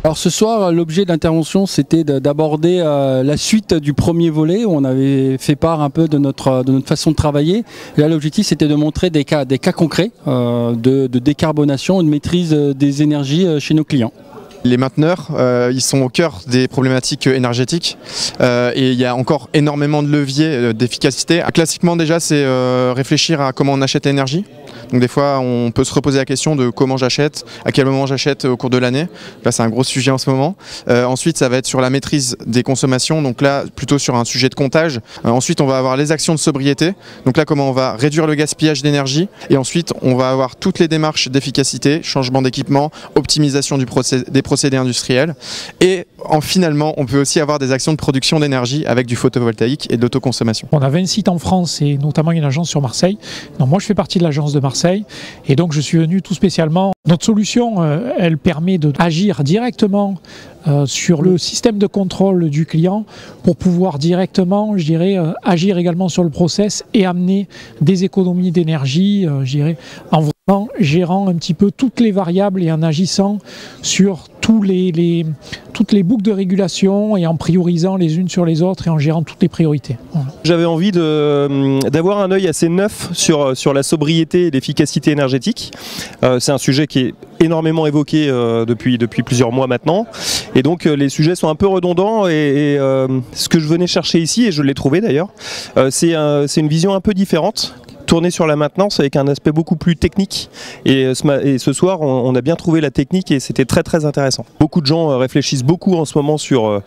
Alors ce soir, l'objet de l'intervention, c'était d'aborder la suite du premier volet où on avait fait part un peu de notre façon de travailler. Et là, l'objectif, c'était de montrer des cas concrets de décarbonation et de maîtrise des énergies chez nos clients. Les mainteneurs, ils sont au cœur des problématiques énergétiques et il y a encore énormément de leviers d'efficacité. Classiquement déjà, c'est réfléchir à comment on achète l'énergie. Donc des fois, on peut se reposer la question de comment j'achète, à quel moment j'achète au cours de l'année. Là, c'est un gros sujet en ce moment. Ensuite, ça va être sur la maîtrise des consommations. Donc là, plutôt sur un sujet de comptage. Ensuite, on va avoir les actions de sobriété. Donc là, comment on va réduire le gaspillage d'énergie. Et ensuite, on va avoir toutes les démarches d'efficacité, changement d'équipement, optimisation des procédés industriels. Et finalement, on peut aussi avoir des actions de production d'énergie avec du photovoltaïque et de l'autoconsommation. On a 20 sites en France et notamment une agence sur Marseille. Donc moi, je fais partie de l'agence de Marseille et donc je suis venu tout spécialement. Notre solution, elle permet d'agir directement sur le système de contrôle du client pour pouvoir directement, je dirais, agir également sur le process et amener des économies d'énergie, je dirais, en vraiment gérant un petit peu toutes les variables et en agissant sur toutes les boucles de régulation et en priorisant les unes sur les autres et en gérant toutes les priorités. Voilà. J'avais envie d'avoir un œil assez neuf sur la sobriété et l'efficacité énergétique. C'est un sujet qui est énormément évoqué depuis plusieurs mois maintenant. Et donc les sujets sont un peu redondants et ce que je venais chercher ici, et je l'ai trouvé d'ailleurs, c'est une vision un peu différente, tournée sur la maintenance avec un aspect beaucoup plus technique. Et ce soir, on a bien trouvé la technique et c'était très très intéressant. Beaucoup de gens réfléchissent beaucoup en ce moment sur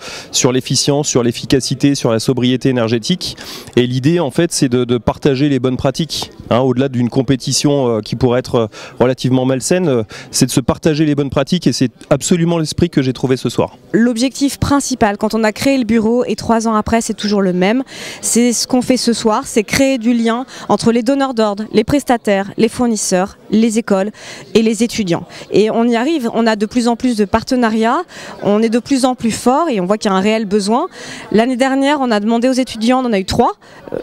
l'efficience, sur l'efficacité, sur la sobriété énergétique. Et l'idée en fait, c'est de partager les bonnes pratiques. Au-delà d'une compétition qui pourrait être relativement malsaine, c'est de se partager les bonnes pratiques et c'est absolument l'esprit que j'ai trouvé ce soir. L'objectif principal quand on a créé le bureau et 3 ans après c'est toujours le même, c'est ce qu'on fait ce soir, c'est créer du lien entre les donneurs d'ordre, les prestataires, les fournisseurs, les écoles et les étudiants. Et on y arrive, on a de plus en plus de partenariats, on est de plus en plus fort et on voit qu'il y a un réel besoin. L'année dernière, on a demandé aux étudiants, on en a eu 3.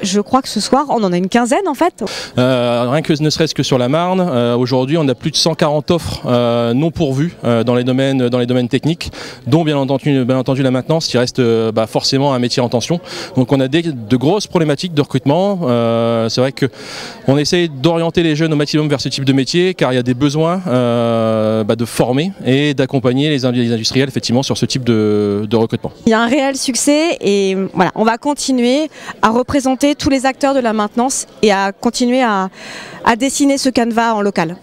Je crois que ce soir, on en a une quinzaine en fait. Rien que ne serait-ce que sur la Marne, aujourd'hui on a plus de 140 offres non pourvues dans les domaines techniques, dont bien entendu la maintenance qui reste forcément un métier en tension. Donc on a de grosses problématiques de recrutement. C'est vrai qu'on essaye d'orienter les jeunes au maximum vers ce type de métier car il y a des besoins de former et d'accompagner les industriels effectivement sur ce type de recrutement. Il y a un réel succès et voilà, on va continuer à représenter tous les acteurs de la maintenance et à continuer à dessiner ce canevas en local.